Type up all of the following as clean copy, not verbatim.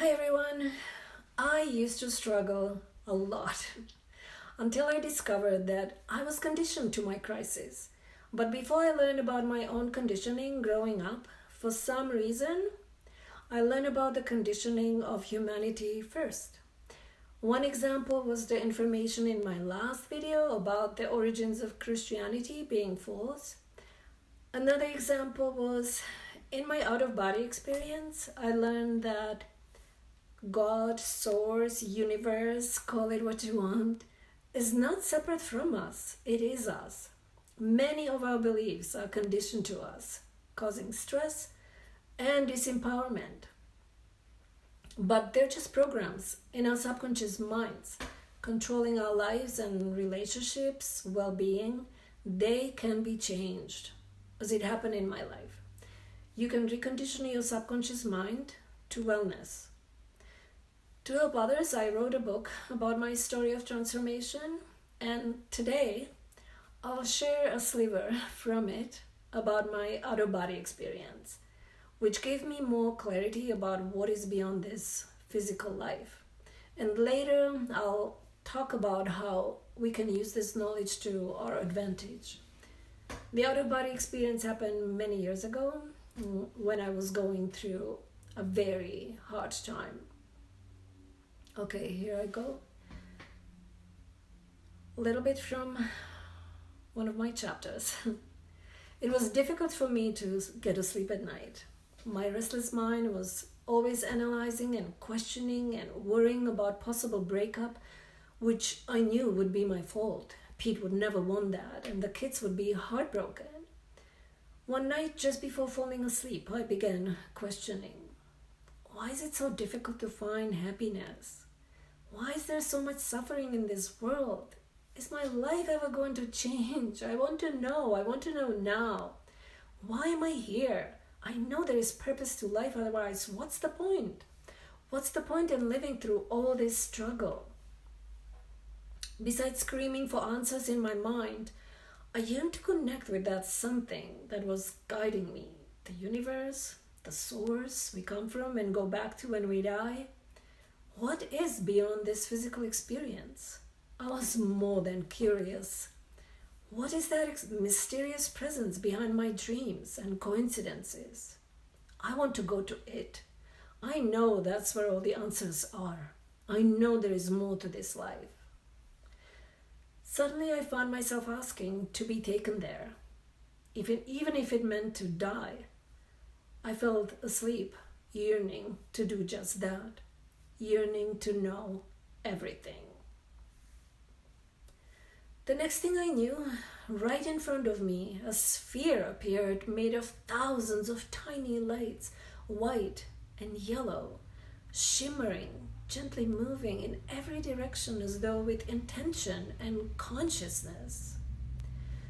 Hi everyone. I used to struggle a lot until I discovered that I was conditioned to my crisis. But before I learned about my own conditioning growing up, for some reason, I learned about the conditioning of humanity first. One example was the information in my last video about the origins of Christianity being false. Another example was in my out of body experience, I learned that God, source, universe, call it what you want, is not separate from us. It is us. Many of our beliefs are conditioned to us, causing stress and disempowerment. But they're just programs in our subconscious minds, controlling our lives and relationships, well being. They can be changed, as it happened in my life. You can recondition your subconscious mind to wellness. To help others, I wrote a book about my story of transformation, and today I'll share a sliver from it about my out of body experience, which gave me more clarity about what is beyond this physical life. And later I'll talk about how we can use this knowledge to our advantage. The out of body experience happened many years ago when I was going through a very hard time. Okay, here I go. A little bit from one of my chapters. It was difficult for me to get to sleep at night. My restless mind was always analyzing and questioning and worrying about possible breakup, which I knew would be my fault. Pete would never want that, and the kids would be heartbroken. One night, just before falling asleep, I began questioning. Why is it so difficult to find happiness? Why is there so much suffering in this world? Is my life ever going to change? I want to know. I want to know now. Why am I here? I know there is purpose to life, otherwise, what's the point? What's the point in living through all this struggle? Besides screaming for answers in my mind, I yearned to connect with that something that was guiding me. The universe, the source we come from and go back to when we die. What is beyond this physical experience? I was more than curious. What is that mysterious presence behind my dreams and coincidences? I want to go to it. I know that's where all the answers are. I know there is more to this life. Suddenly I found myself asking to be taken there, even if it meant to die. I felt asleep, yearning to do just that, yearning to know everything. The next thing I knew, right in front of me, a sphere appeared made of thousands of tiny lights, white and yellow, shimmering, gently moving in every direction as though with intention and consciousness.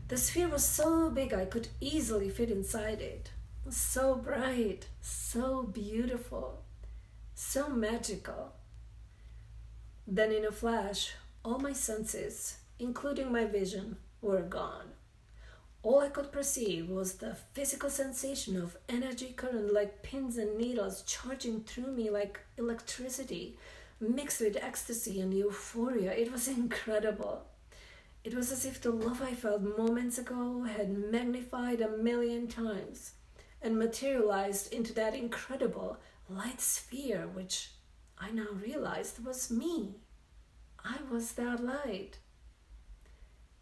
The sphere was so big I could easily fit inside it. So bright, so beautiful, so magical. Then in a flash, all my senses, including my vision, were gone. All I could perceive was the physical sensation of energy current like pins and needles charging through me like electricity, mixed with ecstasy and euphoria. It was incredible. It was as if the love I felt moments ago had magnified 1,000,000 times and materialized into that incredible light sphere, which I now realized was me. I was that light.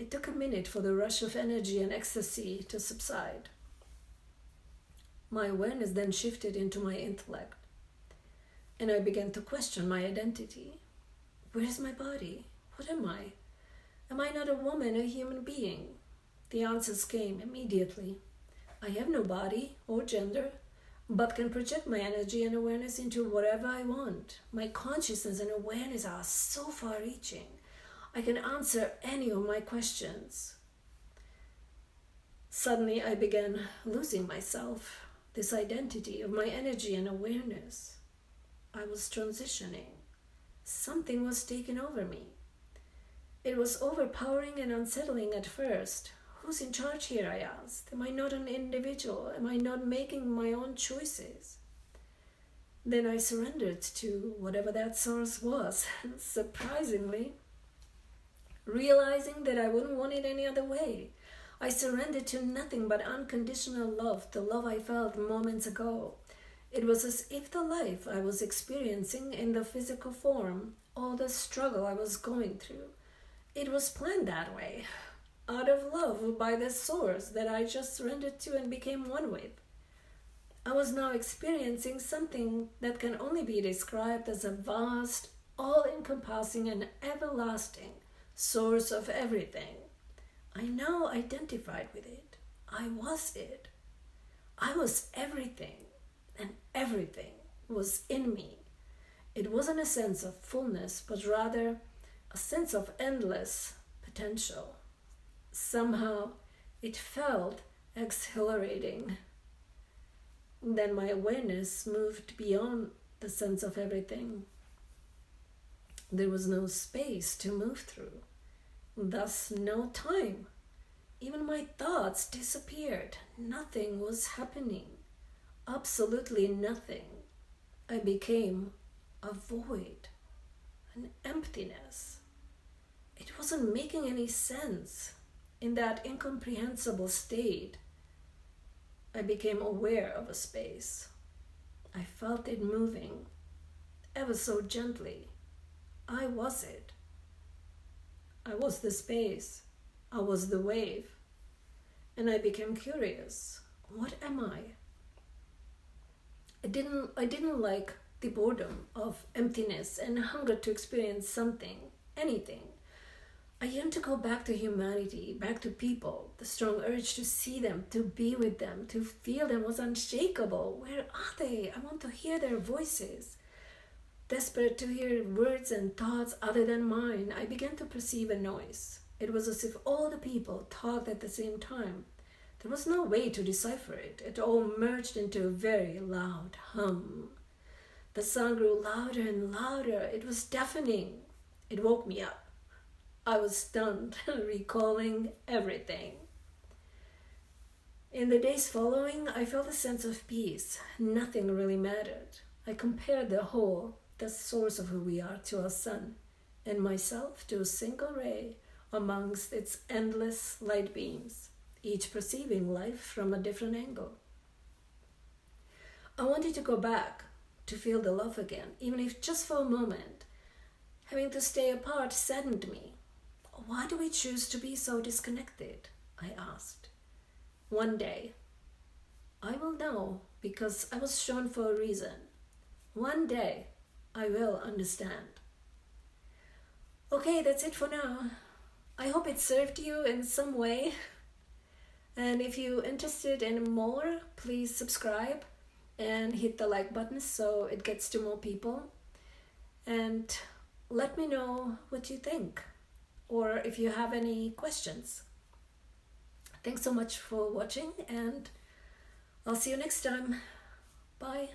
It took a minute for the rush of energy and ecstasy to subside. My awareness then shifted into my intellect, and I began to question my identity. Where is my body? What am I? Am I not a woman, a human being? The answers came immediately. I have no body or gender, but can project my energy and awareness into whatever I want. My consciousness and awareness are so far-reaching. I can answer any of my questions. Suddenly, I began losing myself, this identity of my energy and awareness. I was transitioning. Something was taking over me. It was overpowering and unsettling at first. Who's in charge here, I asked. Am I not an individual? Am I not making my own choices? Then I surrendered to whatever that source was, surprisingly, realizing that I wouldn't want it any other way. I surrendered to nothing but unconditional love, the love I felt moments ago. It was as if the life I was experiencing in the physical form, all the struggle I was going through, it was planned that way, out of love by the source that I just surrendered to and became one with. I was now experiencing something that can only be described as a vast, all encompassing, and everlasting source of everything. I now identified with it. I was it. I was everything, and everything was in me. It wasn't a sense of fullness, but rather a sense of endless potential. Somehow, it felt exhilarating. Then my awareness moved beyond the sense of everything. There was no space to move through, thus, no time. Even my thoughts disappeared. Nothing was happening. Absolutely nothing. I became a void, an emptiness. It wasn't making any sense. In that incomprehensible state, I became aware of a space. I felt it moving, ever so gently. I was it. I was the space. I was the wave. And I became curious. What am I? I didn't like the boredom of emptiness and hunger to experience something, anything. I yearned to go back to humanity, back to people. The strong urge to see them, to be with them, to feel them was unshakable. Where are they? I want to hear their voices. Desperate to hear words and thoughts other than mine, I began to perceive a noise. It was as if all the people talked at the same time. There was no way to decipher it. It all merged into a very loud hum. The sound grew louder and louder. It was deafening. It woke me up. I was stunned, recalling everything. In the days following, I felt a sense of peace. Nothing really mattered. I compared the whole, the source of who we are, to our sun, and myself to a single ray amongst its endless light beams, each perceiving life from a different angle. I wanted to go back, to feel the love again, even if just for a moment. Having to stay apart saddened me. Why do we choose to be so disconnected? I asked. One day, I will know because I was shown for a reason. One day, I will understand. Okay, that's it for now. I hope it served you in some way. And if you're interested in more, please subscribe and hit the like button so it gets to more people. And let me know what you think or if you have any questions. Thanks so much for watching, and I'll see you next time. Bye.